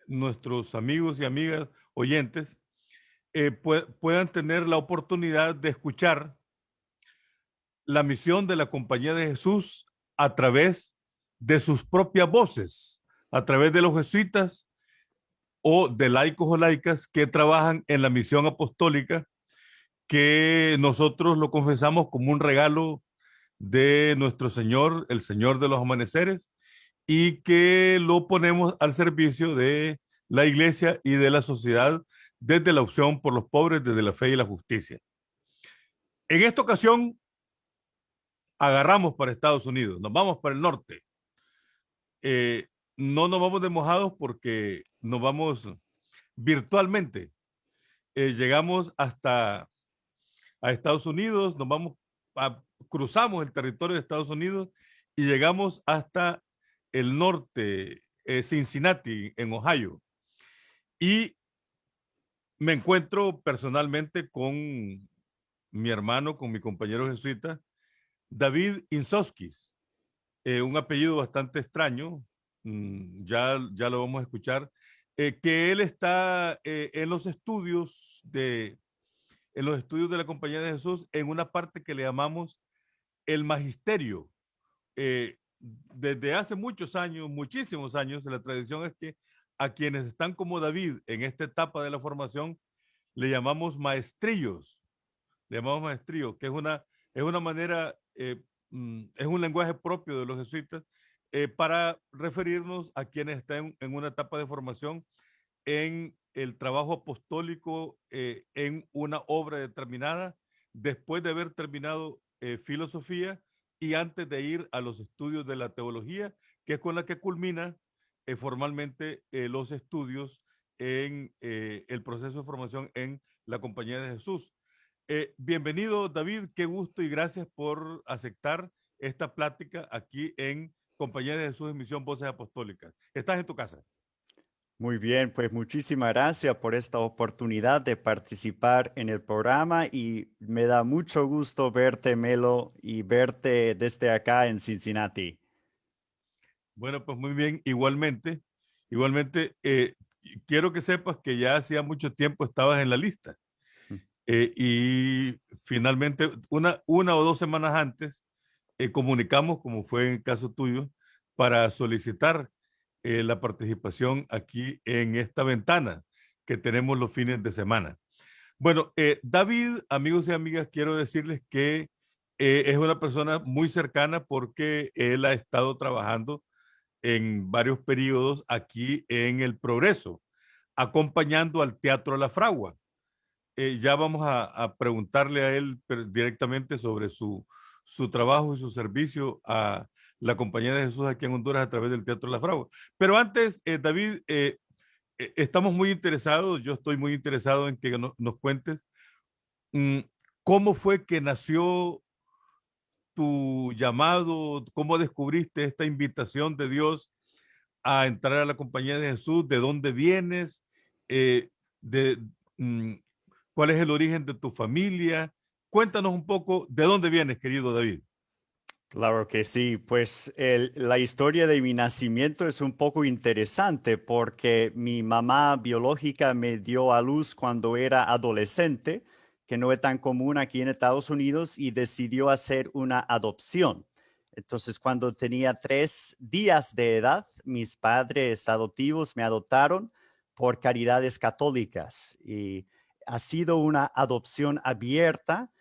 nuestros amigos y amigas oyentes puedan tener la oportunidad de escuchar la misión de la Compañía de Jesús a través de sus propias voces, a través de los jesuitas o de laicos o laicas que trabajan en la misión apostólica, que nosotros lo confesamos como un regalo de nuestro Señor, el Señor de los amaneceres, y que lo ponemos al servicio de la iglesia y de la sociedad desde la opción por los pobres, desde la fe y la justicia. En esta ocasión agarramos para Estados Unidos, nos vamos para el norte. Eh, no nos vamos de mojados porque nos vamos virtualmente. Llegamos hasta a Estados Unidos, cruzamos el territorio de Estados Unidos y llegamos hasta el norte, Cincinnati, en Ohio. Y me encuentro personalmente con mi hermano, con mi compañero jesuita, David Insoskis, un apellido bastante extraño, ya lo vamos a escuchar, que él está en los estudios de la Compañía de Jesús en una parte que le llamamos el magisterio. Desde hace muchos años, muchísimos años, la tradición es que a quienes están como David en esta etapa de la formación le llamamos maestrillos, que es una manera, es un lenguaje propio de los jesuitas para referirnos a quienes están en una etapa de formación en el trabajo apostólico en una obra determinada, después de haber terminado filosofía y antes de ir a los estudios de la teología, que es con la que culmina formalmente los estudios en el proceso de formación en la Compañía de Jesús. Bienvenido, David, qué gusto y gracias por aceptar esta plática aquí en Compañía de Jesús en Misión Voces Apostólicas. Estás en tu casa. Muy bien, pues muchísimas gracias por esta oportunidad de participar en el programa y me da mucho gusto verte, Melo, y verte desde acá en Cincinnati. Bueno, pues muy bien, igualmente, quiero que sepas que ya hacía mucho tiempo estabas en la lista y finalmente una o dos semanas antes comunicamos, como fue en el caso tuyo, para solicitar la participación aquí en esta ventana que tenemos los fines de semana. Bueno, David, amigos y amigas, quiero decirles que es una persona muy cercana porque él ha estado trabajando en varios periodos aquí en El Progreso, acompañando al Teatro La Fragua. Ya vamos a preguntarle a él directamente sobre su trabajo y su servicio a la Compañía de Jesús aquí en Honduras a través del Teatro La Fragua. Pero antes, David, estamos muy interesados, yo estoy muy interesado en que nos cuentes mm, cómo fue que nació tu llamado, cómo descubriste esta invitación de Dios a entrar a la Compañía de Jesús, de dónde vienes, eh, de mm, cuál es el origen de tu familia. Cuéntanos un poco de dónde vienes, querido David. Claro que sí, pues la historia de mi nacimiento es un poco interesante porque mi mamá biológica me dio a luz cuando era adolescente, que no es tan común aquí en Estados Unidos, y decidió hacer una adopción. Entonces, cuando tenía 3 días de edad, mis padres adoptivos me adoptaron por caridades católicas y ha sido una adopción abierta.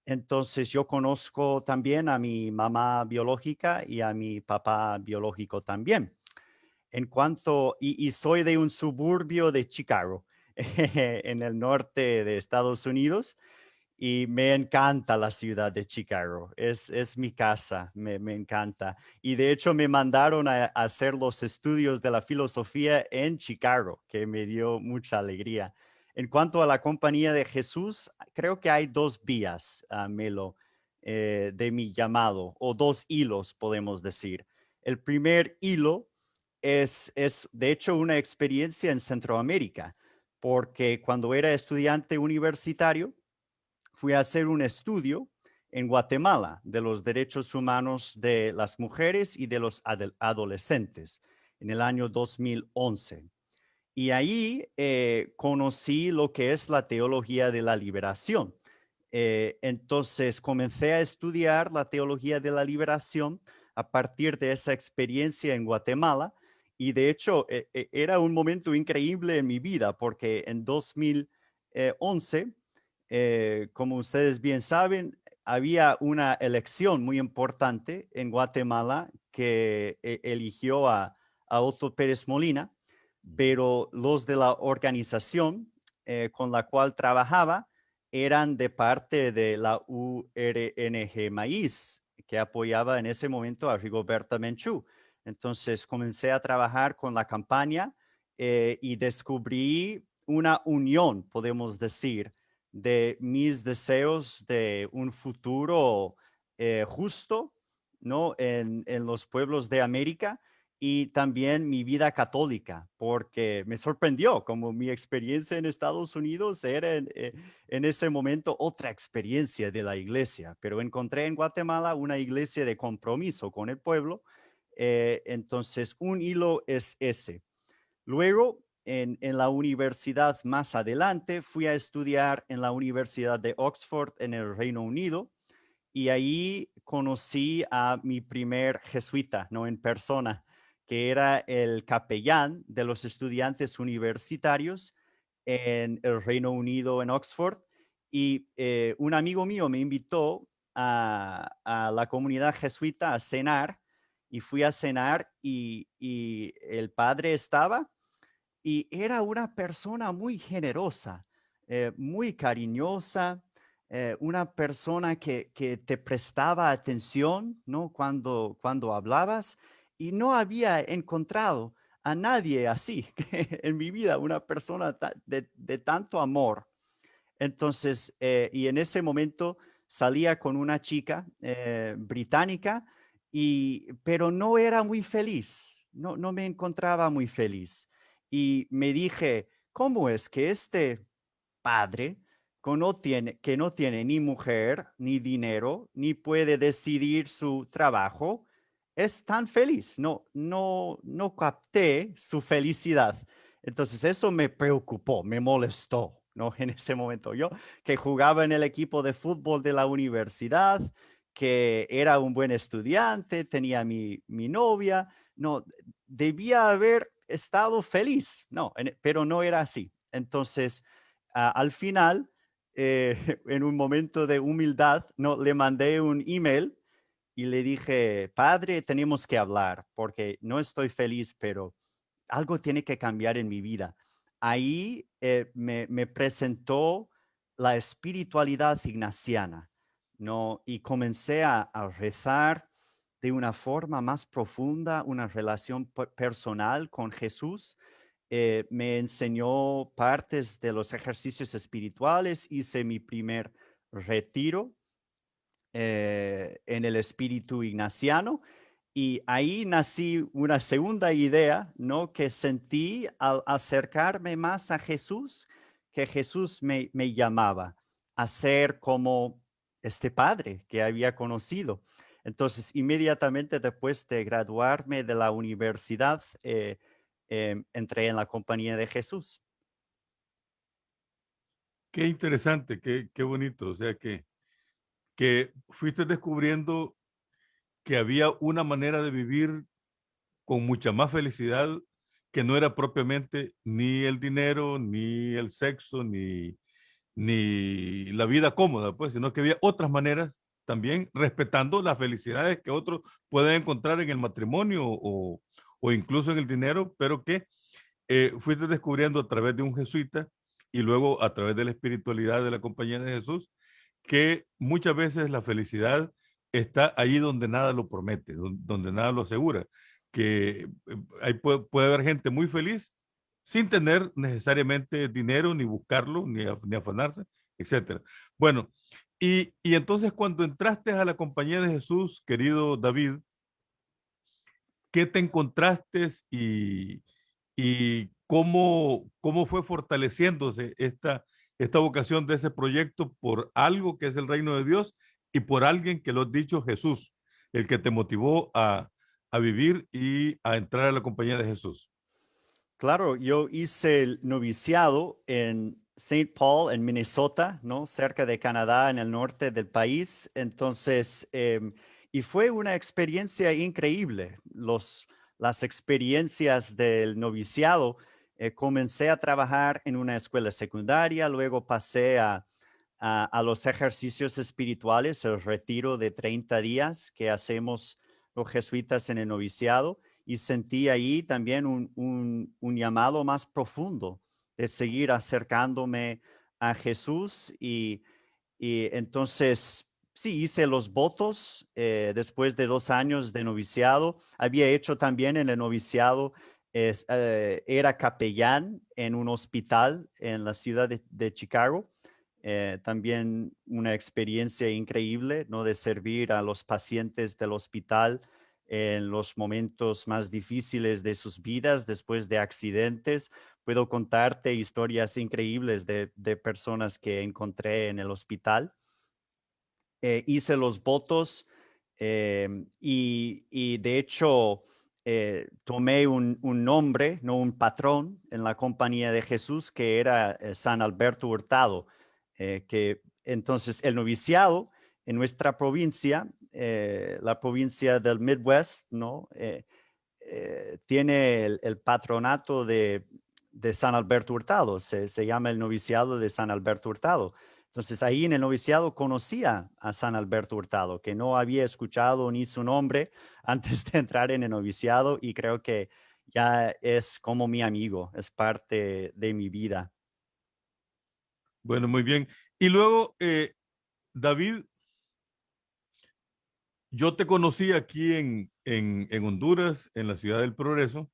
Entonces yo conozco también a mi mamá biológica y a mi papá biológico también. Y soy de un suburbio de Chicago, en el norte de Estados Unidos, y me encanta la ciudad de Chicago. Es mi casa, me encanta. Y de hecho me mandaron a hacer los estudios de la filosofía en Chicago, que me dio mucha alegría. En cuanto a la Compañía de Jesús, creo que hay 2 vías, Melo, de mi llamado, o 2 hilos, podemos decir. El primer hilo es de hecho una experiencia en Centroamérica, porque cuando era estudiante universitario, fui a hacer un estudio en Guatemala de los derechos humanos de las mujeres y de los adolescentes. en el año 2011. Y ahí conocí lo que es la teología de la liberación. Entonces comencé a estudiar la teología de la liberación a partir de esa experiencia en Guatemala. Y de hecho, era un momento increíble en mi vida porque en 2011, como ustedes bien saben, había una elección muy importante en Guatemala que eligió a Otto Pérez Molina, pero los de la organización con la cual trabajaba eran de parte de la URNG Maíz, que apoyaba en ese momento a Rigoberta Menchú. Entonces comencé a trabajar con la campaña y descubrí una unión, podemos decir, de mis deseos de un futuro justo, ¿no? En los pueblos de América y también mi vida católica, porque me sorprendió como mi experiencia en Estados Unidos era en ese momento otra experiencia de la iglesia, pero encontré en Guatemala una iglesia de compromiso con el pueblo. Entonces, un hilo es ese. Luego, en la universidad más adelante, fui a estudiar en la Universidad de Oxford en el Reino Unido y ahí conocí a mi primer jesuita, no en persona, que era el capellán de los estudiantes universitarios en el Reino Unido, en Oxford. Y un amigo mío me invitó a la comunidad jesuita a cenar y fui a cenar y el padre estaba y era una persona muy generosa, muy cariñosa, una persona que te prestaba atención, ¿no? Cuando hablabas y no había encontrado a nadie así en mi vida, una persona de tanto amor. Entonces, y en ese momento salía con una chica británica, pero no era muy feliz, no me encontraba muy feliz. Y me dije, ¿cómo es que este padre que no tiene ni mujer, ni dinero, ni puede decidir su trabajo, es tan feliz? No capté su felicidad. Entonces eso me preocupó, me molestó, ¿no? En ese momento yo, que jugaba en el equipo de fútbol de la universidad, que era un buen estudiante, tenía mi novia, no, debía haber estado feliz, no, pero no era así. Entonces, al final, en un momento de humildad, no, le mandé un email y le dije, padre, tenemos que hablar porque no estoy feliz, pero algo tiene que cambiar en mi vida. Ahí me presentó la espiritualidad ignaciana, ¿no? Y comencé a rezar de una forma más profunda, una relación personal con Jesús. Me enseñó partes de los ejercicios espirituales, hice mi primer retiro en el espíritu ignaciano. Y ahí nací una segunda idea, ¿no? Que sentí al acercarme más a Jesús, que Jesús me llamaba a ser como este padre que había conocido. Entonces, inmediatamente después de graduarme de la universidad, entré en la compañía de Jesús. Qué interesante, qué bonito. O sea que fuiste descubriendo que había una manera de vivir con mucha más felicidad que no era propiamente ni el dinero, ni el sexo, ni la vida cómoda, pues, sino que había otras maneras también respetando las felicidades que otros pueden encontrar en el matrimonio o incluso en el dinero, pero que fuiste descubriendo a través de un jesuita y luego a través de la espiritualidad de la compañía de Jesús, que muchas veces la felicidad está ahí donde nada lo promete, donde nada lo asegura, que ahí puede haber gente muy feliz sin tener necesariamente dinero, ni buscarlo, ni afanarse, etcétera. Bueno, y entonces cuando entraste a la compañía de Jesús, querido David, ¿qué te encontraste y cómo fue fortaleciéndose esta vocación de ese proyecto por algo que es el reino de Dios y por alguien que lo has dicho Jesús, el que te motivó a vivir y a entrar a la compañía de Jesús? Claro, yo hice el noviciado en Saint Paul, en Minnesota, ¿no? Cerca de Canadá, en el norte del país. Entonces, y fue una experiencia increíble. Las experiencias del noviciado, comencé a trabajar en una escuela secundaria, luego pasé a los ejercicios espirituales, el retiro de 30 días que hacemos los jesuitas en el noviciado y sentí ahí también un llamado más profundo de seguir acercándome a Jesús y entonces sí, hice los votos después de 2 años de noviciado. Había hecho también en el noviciado, era capellán en un hospital en la ciudad de Chicago. También una experiencia increíble, ¿no? De servir a los pacientes del hospital en los momentos más difíciles de sus vidas después de accidentes. Puedo contarte historias increíbles de personas que encontré en el hospital. Hice los votos y de hecho tomé un nombre, no un patrón en la compañía de Jesús que era San Alberto Hurtado, que entonces el noviciado en nuestra provincia, la provincia del Midwest, ¿no? Tiene el patronato de San Alberto Hurtado, se llama el noviciado de San Alberto Hurtado. Entonces ahí en el noviciado conocía a San Alberto Hurtado, que no había escuchado ni su nombre antes de entrar en el noviciado y creo que ya es como mi amigo, es parte de mi vida. Bueno, muy bien. Y luego, David, yo te conocí aquí en Honduras, en la ciudad del Progreso,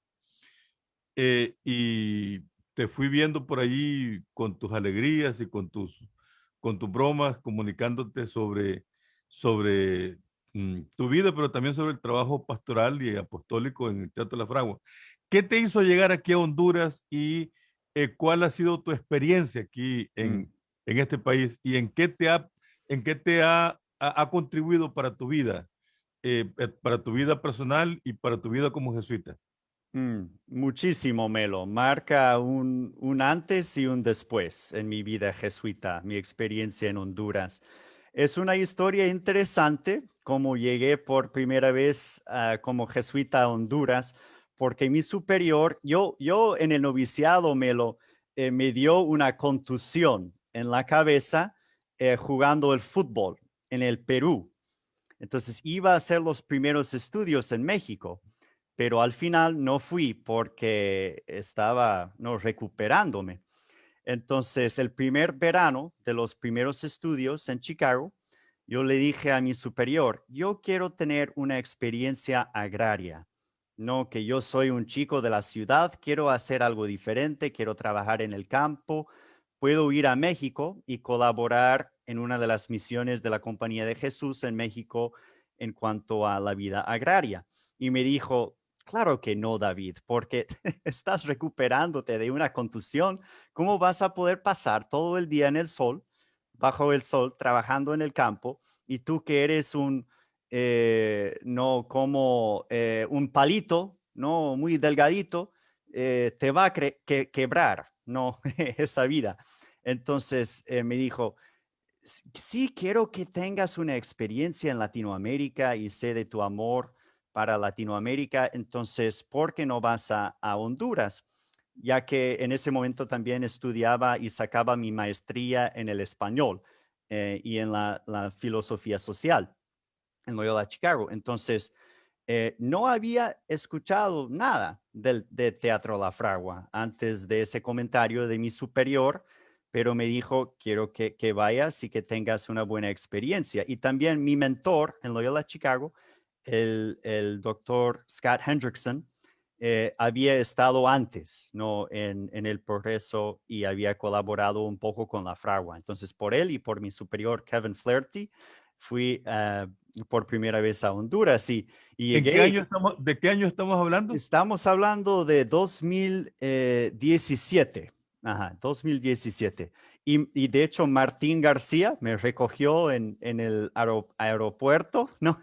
y te fui viendo por allí con tus alegrías y con tus bromas, comunicándote sobre tu vida, pero también sobre el trabajo pastoral y apostólico en el Teatro La Fragua. ¿Qué te hizo llegar aquí a Honduras y cuál ha sido tu experiencia aquí Mm. en este país y en qué te ha contribuido para tu vida personal y para tu vida como jesuita? Muchísimo, Melo. Marca un antes y un después en mi vida jesuita, mi experiencia en Honduras. Es una historia interesante cómo llegué por primera vez como jesuita a Honduras, porque mi superior, yo en el noviciado, Melo, me dio una contusión en la cabeza jugando el fútbol en el Perú. Entonces iba a hacer los primeros estudios en México, pero al final no fui porque estaba no recuperándome. Entonces, el primer verano de los primeros estudios en Chicago, yo le dije a mi superior, yo quiero tener una experiencia agraria, no que yo soy un chico de la ciudad, quiero hacer algo diferente, quiero trabajar en el campo, puedo ir a México y colaborar en una de las misiones de la Compañía de Jesús en México en cuanto a la vida agraria. Y me dijo, claro que no, David, porque estás recuperándote de una contusión. ¿Cómo vas a poder pasar todo el día en el sol, bajo el sol, trabajando en el campo, y tú que eres no como un palito, no muy delgadito, te va a quebrar, no, esa vida? Entonces me dijo, sí, quiero que tengas una experiencia en Latinoamérica y sé de tu amor para Latinoamérica, entonces, ¿por qué no vas a Honduras? Ya que en ese momento también estudiaba y sacaba mi maestría en el español y en la filosofía social en Loyola Chicago. Entonces, no había escuchado nada de Teatro La Fragua antes de ese comentario de mi superior, pero me dijo, quiero que vayas y que tengas una buena experiencia. Y también mi mentor en Loyola Chicago, el doctor Scott Hendrickson, había estado antes, ¿no? En el Progreso y había colaborado un poco con La Fragua. Entonces, por él y por mi superior, Kevin Flaherty, fui por primera vez a Honduras y ¿En qué llegué. año de qué año estamos hablando? Estamos hablando de 2017. Ajá, 2017. Y de hecho, Martín García me recogió en el aeropuerto, ¿no?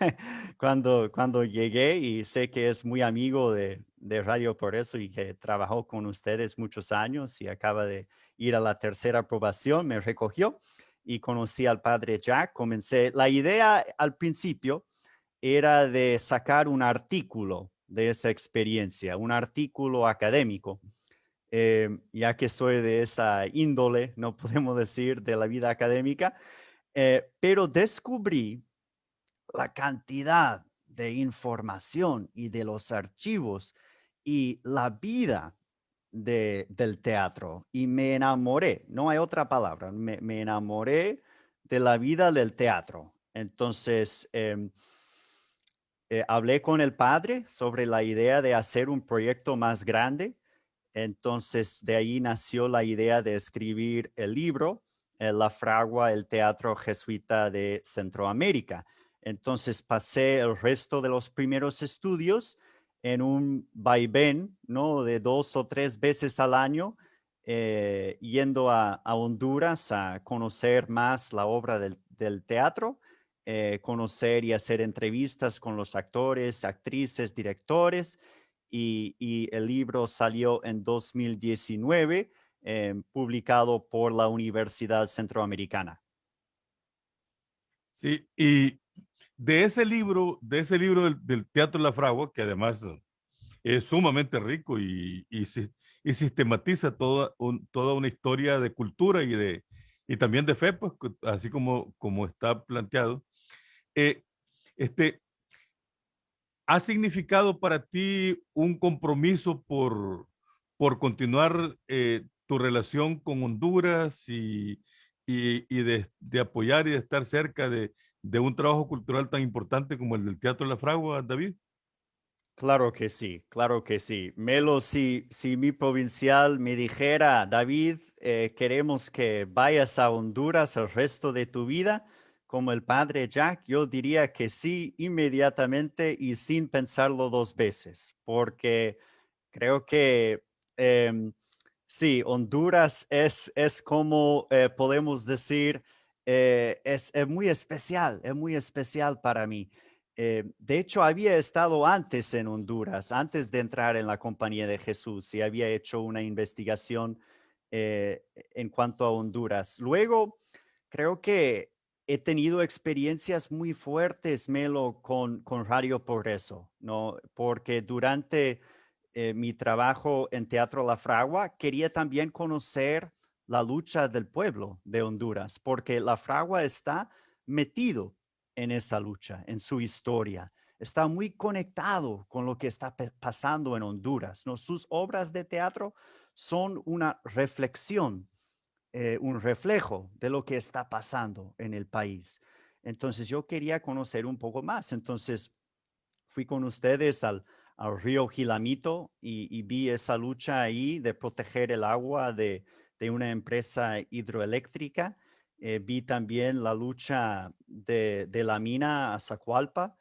Cuando llegué, y sé que es muy amigo de Radio Por Eso y que trabajó con ustedes muchos años y acaba de ir a la tercera aprobación, me recogió y conocí al padre Jack. La idea al principio era de sacar un artículo de esa experiencia, un artículo académico. Ya que soy de esa índole, no podemos decir de la vida académica, pero descubrí la cantidad de información y de los archivos y la vida del teatro, y me enamoré, no hay otra palabra, me enamoré de la vida del teatro. Entonces, hablé con el padre sobre la idea de hacer un proyecto más grande. Entonces, de ahí nació la idea de escribir el libro, La Fragua, el teatro jesuita de Centroamérica. Entonces, pasé el resto de los primeros estudios en un vaivén, ¿no? De 2 o 3 veces al año, yendo a Honduras a conocer más la obra del teatro, conocer y hacer entrevistas con los actores, actrices, directores. Y el libro salió en 2019, publicado por la Universidad Centroamericana. Sí, y de ese libro del Teatro La Fragua, que además es sumamente rico y sistematiza toda una historia de cultura y también de fe, pues, así como está planteado. Eh, este, ¿Ha significado para ti un compromiso por continuar tu relación con Honduras y de apoyar y de estar cerca de un trabajo cultural tan importante como el del Teatro La Fragua, David? Claro que sí, claro que sí. Melo, si mi provincial me dijera, David, queremos que vayas a Honduras el resto de tu vida, como el padre Jack, yo diría que sí inmediatamente y sin pensarlo 2 veces, porque creo que sí, Honduras es como podemos decir, es muy especial para mí. De hecho, había estado antes en Honduras, antes de entrar en la Compañía de Jesús, y había hecho una investigación en cuanto a Honduras. Luego, creo que he tenido experiencias muy fuertes, Melo, con Radio Progreso, ¿no? Porque durante mi trabajo en Teatro La Fragua, quería también conocer la lucha del pueblo de Honduras, porque La Fragua está metido en esa lucha, en su historia. Está muy conectado con lo que está pasando en Honduras, ¿no? Sus obras de teatro son una reflexión, un reflejo de lo que está pasando en el país. Entonces yo quería conocer un poco más. Entonces fui con ustedes al río Gilamito y vi esa lucha ahí de proteger el agua de una empresa hidroeléctrica. Vi también la lucha de la mina Zacualpa,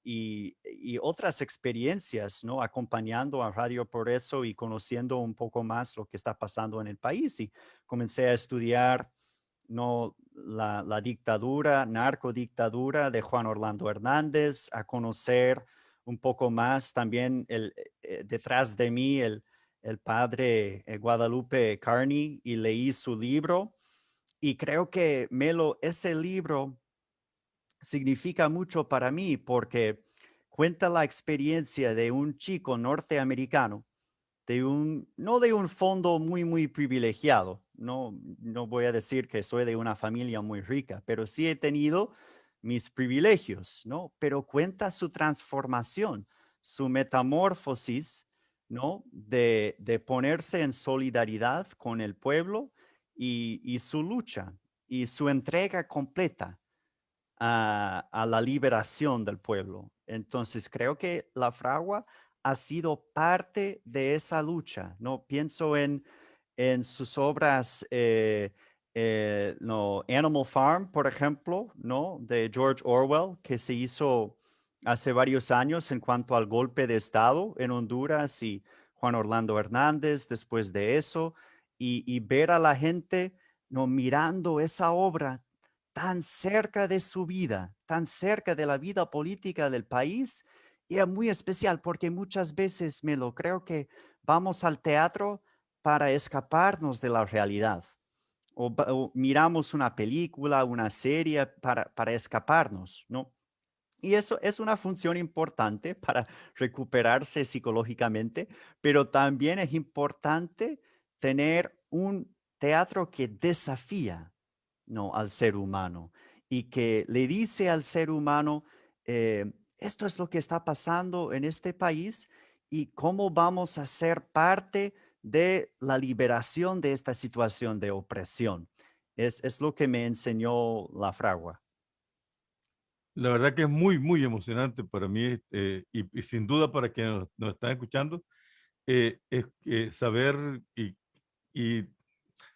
y otras experiencias, ¿no? Acompañando a Radio Progreso y conociendo un poco más lo que está pasando en el país. Y comencé a estudiar, ¿no? La dictadura, narcodictadura de Juan Orlando Hernández, a conocer un poco más también detrás de mí el padre Guadalupe Carney, y leí su libro. Y creo que, Melo, ese libro significa mucho para mí porque cuenta la experiencia de un chico norteamericano, no de un fondo muy privilegiado. No voy a decir que soy de una familia muy rica, pero sí he tenido mis privilegios, ¿no? Pero cuenta su transformación, su metamorfosis, ¿no? De ponerse en solidaridad con el pueblo, y su lucha y su entrega completa a la liberación del pueblo. Entonces, creo que la fragua ha sido parte de esa lucha, ¿no? Pienso en sus obras, no, Animal Farm, por ejemplo, ¿no? De George Orwell, que se hizo hace varios años en cuanto al golpe de Estado en Honduras, y Juan Orlando Hernández después de eso. y ver a la gente no mirando esa obra tan cerca de su vida, tan cerca de la vida política del país, y es muy especial porque muchas veces me lo creo que vamos al teatro para escaparnos de la realidad o miramos una película, una serie para escaparnos, ¿no? Y eso es una función importante para recuperarse psicológicamente, pero también es importante tener un teatro que desafía, ¿no?, al ser humano y que le dice al ser humano, esto es lo que está pasando en este país y cómo vamos a ser parte de la liberación de esta situación de opresión. Es lo que me enseñó la fragua. La verdad que es muy, muy emocionante para mí y sin duda para quienes nos están escuchando, es saber y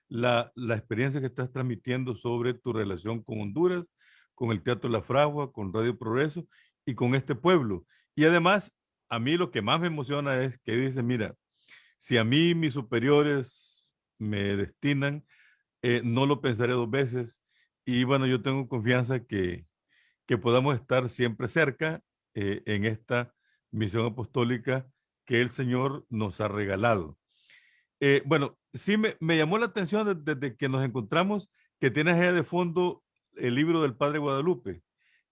la experiencia que estás transmitiendo sobre tu relación con Honduras, con el Teatro La Fragua, con Radio Progreso y con este pueblo. Y además, a mí lo que más me emociona es que dice, mira, si a mí mis superiores me destinan, no lo pensaré dos veces. Y bueno, yo tengo confianza que podamos estar siempre cerca en esta misión apostólica que el Señor nos ha regalado. Bueno, sí me llamó la atención desde que nos encontramos que tienes allá de fondo el libro del Padre Guadalupe.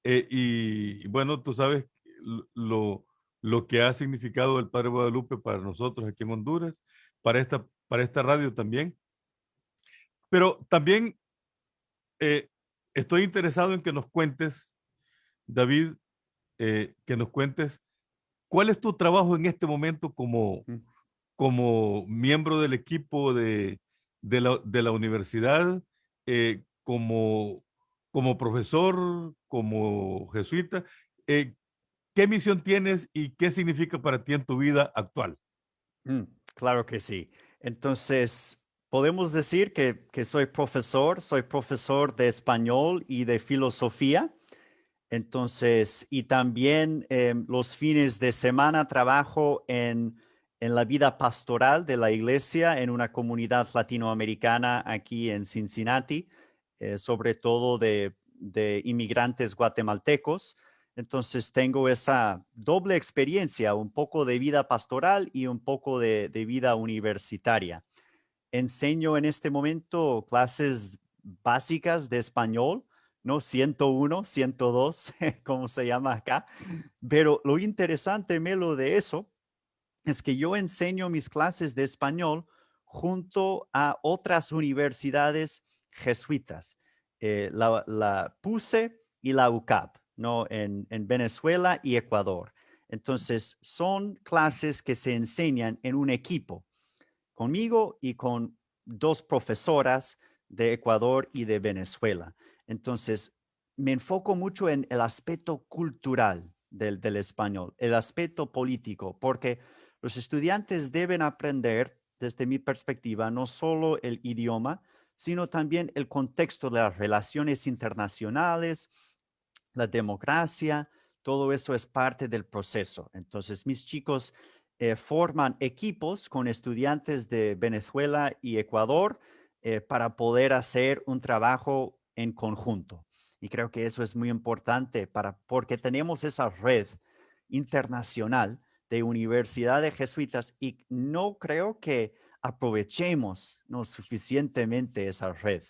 Y bueno, tú sabes lo, lo que ha significado el Padre Guadalupe para nosotros aquí en Honduras, para esta radio también. Pero también eh, estoy interesado en que nos cuentes, David, que nos cuentes cuál es tu trabajo en este momento Mm. como miembro del equipo de la universidad, como profesor, como jesuita. ¿Qué misión tienes y qué significa para ti en tu vida actual? Mm, claro que sí. Entonces, podemos decir que soy profesor de español y de filosofía. Entonces, y también los fines de semana trabajo en la vida pastoral de la iglesia en una comunidad latinoamericana aquí en Cincinnati, sobre todo de inmigrantes guatemaltecos. Entonces, tengo esa doble experiencia, un poco de vida pastoral y un poco de vida universitaria. Enseño en este momento clases básicas de español, ¿no? 101, 102, como se llama acá. Pero lo interesante, Melo, de eso es que yo enseño mis clases de español junto a otras universidades jesuitas, la PUCE y la UCAP, ¿no? En Venezuela y Ecuador. Entonces, son clases que se enseñan en un equipo conmigo y con dos profesoras de Ecuador y de Venezuela. Entonces, me enfoco mucho en el aspecto cultural del español, el aspecto político, porque los estudiantes deben aprender, desde mi perspectiva, no solo el idioma, sino también el contexto de las relaciones internacionales, la democracia, todo eso es parte del proceso. Entonces, mis chicos forman equipos con estudiantes de Venezuela y Ecuador para poder hacer un trabajo en conjunto. Y creo que eso es muy importante porque tenemos esa red internacional de universidades jesuitas y no creo que aprovechemos no suficientemente esa red.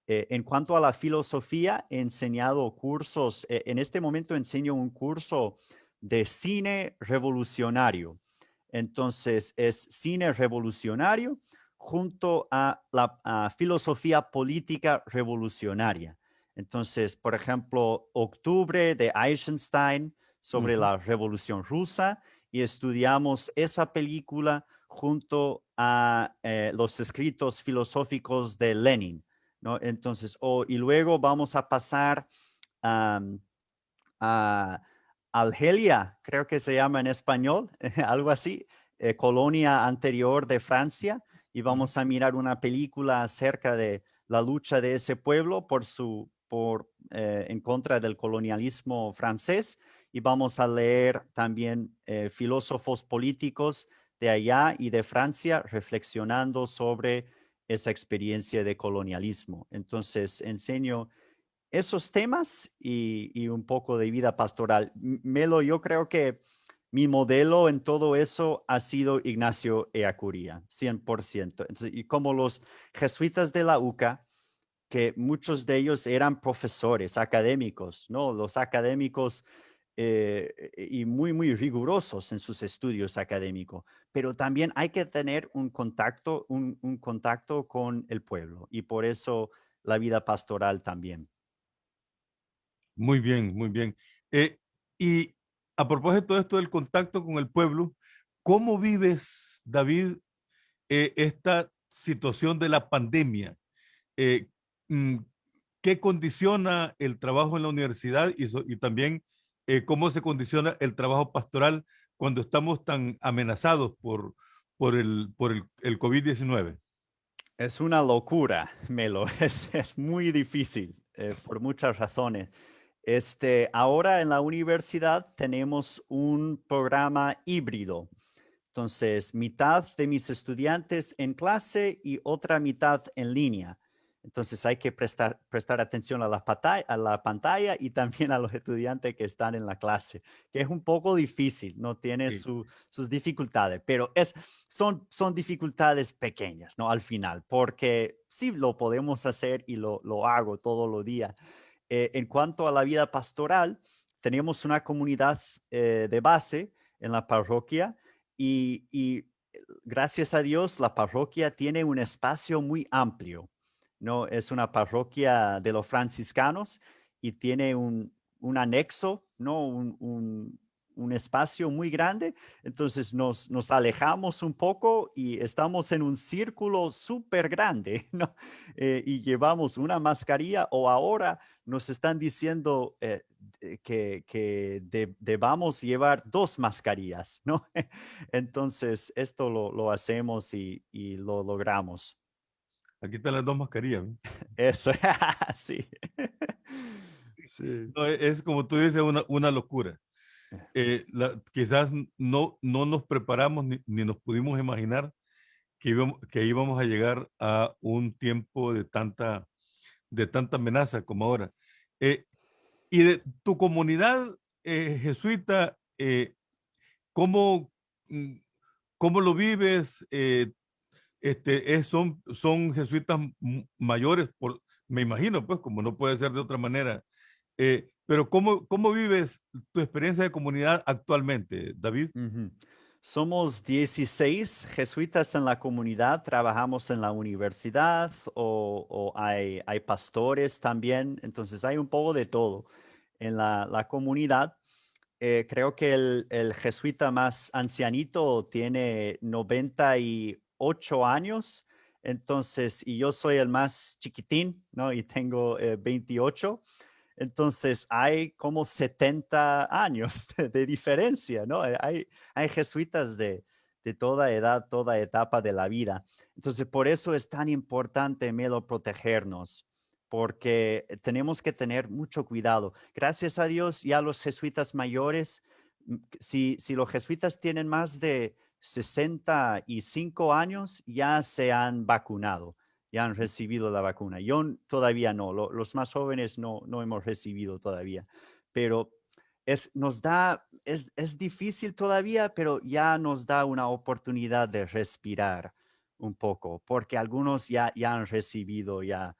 En cuanto a la filosofía, he enseñado cursos, en este momento enseño un curso de cine revolucionario. Entonces, es cine revolucionario junto a la filosofía política revolucionaria. Entonces, por ejemplo, Octubre de Eisenstein sobre Ujú. la Revolución Rusa y estudiamos esa película junto a los escritos filosóficos de Lenin, ¿no? Entonces, y luego vamos a pasar am, a Argelia, creo que se llama en español, algo así, colonia anterior de Francia, y Ujú. vamos a mirar una película acerca de la lucha de ese pueblo en contra del colonialismo francés, y vamos a leer también filósofos políticos de allá y de Francia reflexionando sobre esa experiencia de colonialismo. Entonces, enseño esos temas y un poco de vida pastoral. Melo, yo creo que mi modelo en todo eso ha sido Ignacio Ellacuría, 100%. Entonces, y como los jesuitas de la UCA, que muchos de ellos eran profesores académicos, ¿no? Los académicos y muy, muy rigurosos en sus estudios académicos, pero también hay que tener un contacto con el pueblo y por eso la vida pastoral también. Muy bien, muy bien. Y a propósito de esto del contacto con el pueblo, ¿cómo vives, David, esta situación de la pandemia? Eh, mm, ¿Qué condiciona el trabajo en la universidad y también cómo se condiciona el trabajo pastoral cuando estamos tan amenazados por el COVID-19? Es una locura, Melo, es muy difícil por muchas razones. Ahora en la universidad tenemos un programa híbrido. Entonces, mitad de mis estudiantes en clase y otra mitad en línea. Entonces, hay que prestar atención a la pantalla y también a los estudiantes que están en la clase, que es un poco difícil, no tiene Sí. sus dificultades, pero son dificultades pequeñas, ¿no? Al final, porque sí lo podemos hacer y lo hago todos los días. En cuanto a la vida pastoral, tenemos una comunidad de base en la parroquia y gracias a Dios la parroquia tiene un espacio muy amplio, ¿no? Es una parroquia de los franciscanos y tiene un anexo, ¿no? Un espacio muy grande. Entonces nos alejamos un poco y estamos en un círculo súper grande, ¿no? Y llevamos una mascarilla o ahora nos están diciendo que debamos llevar dos mascarillas, ¿no? Entonces, esto lo hacemos y lo logramos. Aquí están las dos mascarillas, ¿no? Eso, sí. Sí. No, es como tú dices, una locura. Quizás no nos preparamos ni nos pudimos imaginar que íbamos a llegar a un tiempo de tanta amenaza como ahora. Eh, y de tu comunidad jesuita, ¿cómo, mm, cómo lo vives? Son jesuitas mayores, me imagino, pues, como no puede ser de otra manera. Pero ¿cómo vives tu experiencia de comunidad actualmente, David? Ujú. Somos 16 jesuitas en la comunidad, trabajamos en la universidad o hay pastores también, entonces hay un poco de todo en la comunidad. Creo que el jesuita más ancianito tiene 98 años, entonces, y yo soy el más chiquitín, ¿no? Y tengo 28. Entonces hay como 70 años de diferencia, ¿no? Hay jesuitas de toda edad, toda etapa de la vida. Entonces, por eso es tan importante, Melo, protegernos, porque tenemos que tener mucho cuidado. Gracias a Dios, ya los jesuitas mayores, si los jesuitas tienen más de 65 años, ya se han vacunado, ya han recibido la vacuna. Yo todavía no, los más jóvenes no hemos recibido todavía, pero es difícil todavía, pero ya nos da una oportunidad de respirar un poco, porque algunos ya han recibido ya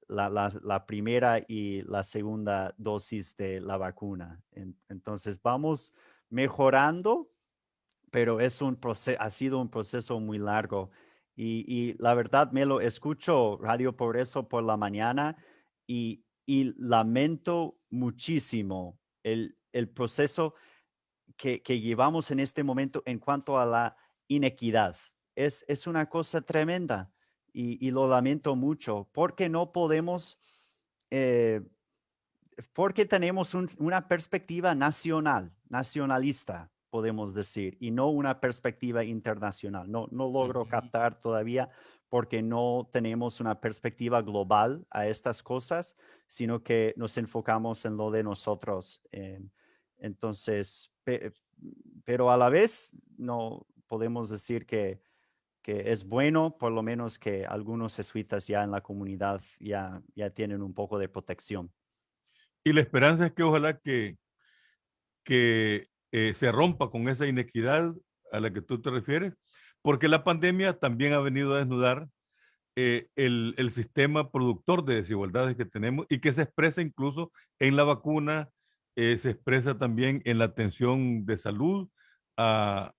la primera y la segunda dosis de la vacuna. Entonces vamos mejorando, pero ha sido un proceso muy largo. Y la verdad, me lo escucho Radio Progreso por la mañana y lamento muchísimo el proceso que llevamos en este momento en cuanto a la inequidad. Es una cosa tremenda y lo lamento mucho porque no podemos, eh, porque tenemos una perspectiva nacionalista, podemos decir, y no una perspectiva internacional. No logro Ujú. captar todavía porque no tenemos una perspectiva global a estas cosas, sino que nos enfocamos en lo de nosotros. Entonces, pero a la vez no podemos decir que que es bueno, por lo menos que algunos jesuitas ya en la comunidad ya tienen un poco de protección. Y la esperanza es que ojalá que se rompa con esa inequidad a la que tú te refieres, porque la pandemia también ha venido a desnudar el sistema productor de desigualdades que tenemos y que se expresa incluso en la vacuna, se expresa también en la atención de salud a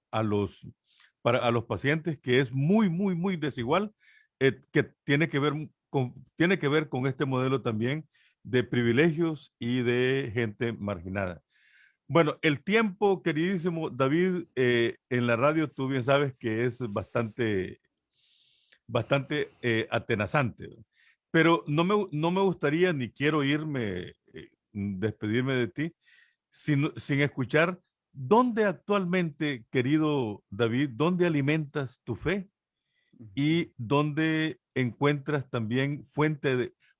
a los pacientes, que es muy, muy, muy desigual, que tiene que ver con este modelo también de privilegios y de gente marginada. Bueno, el tiempo, queridísimo David, en la radio tú bien sabes que es bastante atenazante, ¿no? Pero no me gustaría ni quiero irme, despedirme de ti sin escuchar dónde actualmente, querido David, dónde alimentas tu fe y dónde encuentras también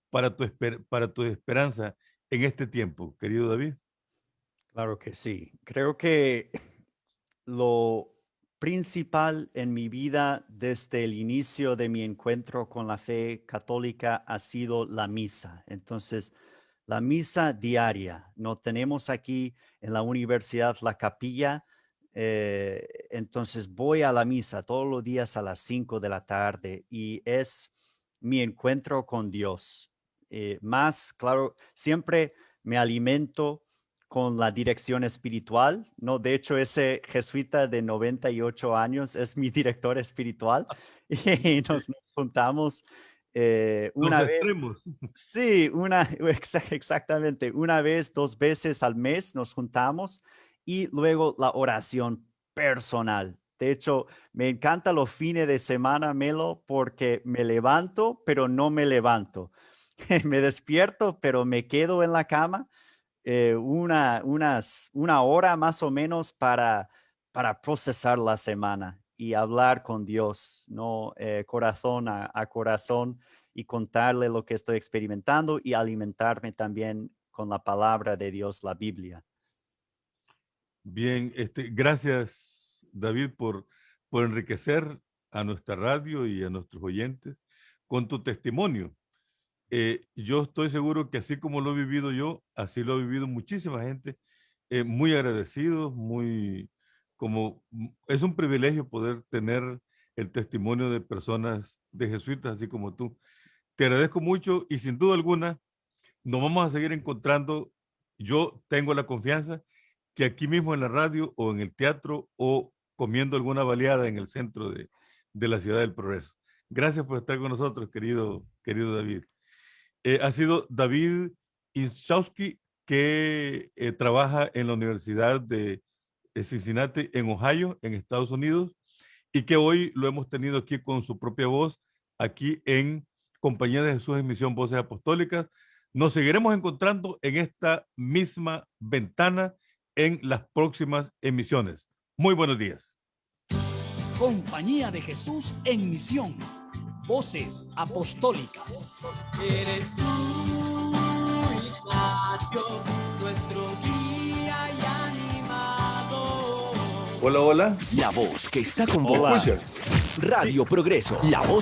para tu esperanza en este tiempo, querido David. Claro que sí. Creo que lo principal en mi vida desde el inicio de mi encuentro con la fe católica ha sido la misa. Entonces, la misa diaria. No tenemos aquí en la universidad la capilla, entonces voy a la misa todos los días a las 5 de la tarde y es mi encuentro con Dios. Más, claro, siempre me alimento con la dirección espiritual, ¿no? De hecho, ese jesuita de 98 años es mi director espiritual y nos juntamos Los una vez. extremos. Sí, exactamente, una vez, 2 veces al mes nos juntamos y luego la oración personal. De hecho, me encanta los fines de semana, Melo, porque me levanto, pero no me levanto. Me despierto, pero me quedo en la cama una hora más o menos para procesar la semana y hablar con Dios, ¿no? Corazón a corazón y contarle lo que estoy experimentando y alimentarme también con la palabra de Dios, la Biblia. Bien, gracias, David, por enriquecer a nuestra radio y a nuestros oyentes con tu testimonio. Yo estoy seguro que así como lo he vivido yo, así lo ha vivido muchísima gente, muy agradecidos, es un privilegio poder tener el testimonio de personas de jesuitas así como tú. Te agradezco mucho y sin duda alguna nos vamos a seguir encontrando. Yo tengo la confianza que aquí mismo en la radio o en el teatro o comiendo alguna baleada en el centro de la ciudad del progreso. Gracias por estar con nosotros, querido David. Ha sido David Inchausti, que trabaja en la Universidad de Cincinnati, en Ohio, en Estados Unidos, y que hoy lo hemos tenido aquí con su propia voz, aquí en Compañía de Jesús en Misión Voces Apostólicas. Nos seguiremos encontrando en esta misma ventana en las próximas emisiones. Muy buenos días. Compañía de Jesús en Misión. Voces Apostólicas. Eres tú, Ignacio, nuestro guía y animador. Hola, hola. La voz que está con Hola. vos. Radio Progreso. La voz